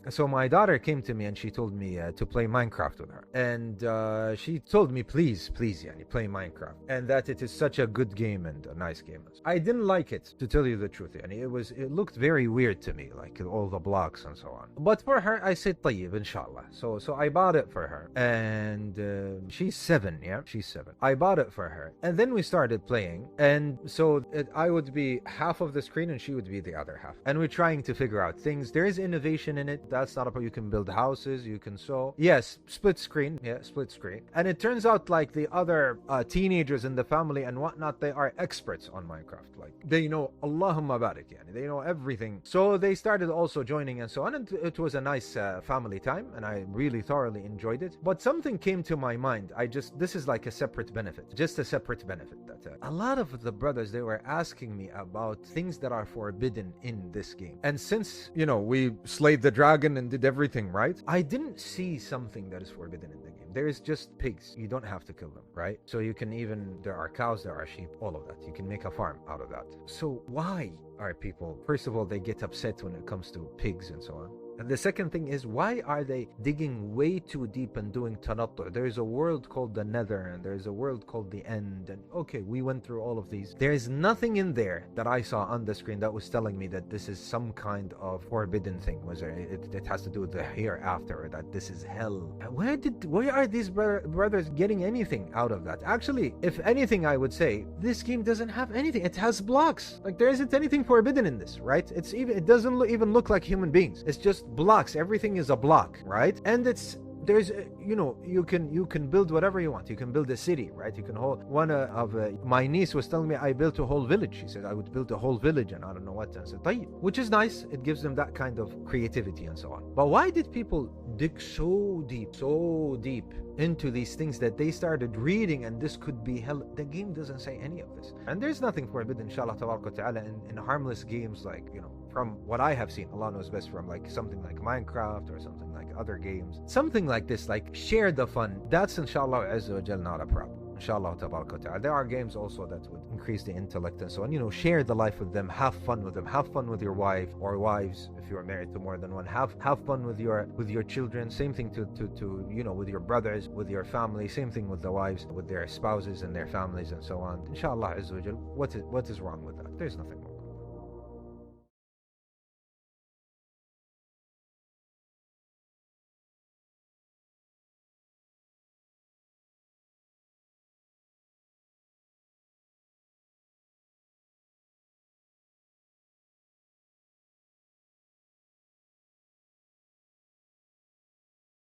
So my daughter came to me and she told me to play Minecraft with her, and she told me, please, please, yani, play Minecraft, and that it is such a good game and a nice game. I didn't like it, to tell you the truth, yani. It looked very weird to me, like all the blocks and so on. But for her, I said, طيب, inshallah. So I bought it for her, and she's 7, yeah, she's 7. I bought it for her, and then we started playing, and so I would be half of the screen and she would be the other half, and we're trying to figure out things. There is innovation in it. That's not a problem. You can build houses, you can sew. Yes, split screen. Yeah, split screen. And it turns out like the other teenagers in the family and whatnot, they are experts on Minecraft. Like they know Allahumma barik, yani. They know everything. So they started also joining and so on, and it was a nice family time, and I really thoroughly enjoyed it. But something came to my mind. This is like a separate benefit, just a separate benefit, that a lot of the brothers, they were asking me about things that are forbidden in this game. And since, we slayed the dragon and did everything right, I didn't see something that is forbidden in the game. There is just pigs. You don't have to kill them, right? So you can there are cows, there are sheep, all of that. You can make a farm out of that. So why are people, first of all, they get upset when it comes to pigs and so on. And the second thing is, why are they digging way too deep and doing tanattu? There is a world called the Nether, and there is a world called the End. And okay, we went through all of these. There is nothing in there that I saw on the screen that was telling me that this is some kind of forbidden thing. Was there? It has to do with the hereafter, or that this is hell. Where are these brothers getting anything out of that? Actually, if anything, I would say this game doesn't have anything. It has blocks. Like there isn't anything forbidden in this, right? It doesn't even look like human beings. It's just blocks. Everything is a block, right? And you can build whatever you want. You can build a city, right? You can hold one of my niece was telling me, I built a whole village. She said I would build a whole village and I don't know what. I said, طيب, which is nice. It gives them that kind of creativity and so on. But why did people dig so deep into these things that they started reading, and this could be hell? The game doesn't say any of this, and there's nothing forbidden, inshallah ta'ala, in harmless games, like, from what I have seen. Allah knows best, from like something like Minecraft or something like other games, something like this, like share the fun. That's inshallah azza wa jal not a problem. Inshallah ta'ala. There are games also that would increase the intellect and so on. Share the life with them, have fun with them, have fun with your wife or wives if you are married to more than one. Have fun with your children. Same thing to with your brothers, with your family. Same thing with the wives, with their spouses and their families and so on. Inshallah azza wa jal. What is wrong with that? There's nothing wrong.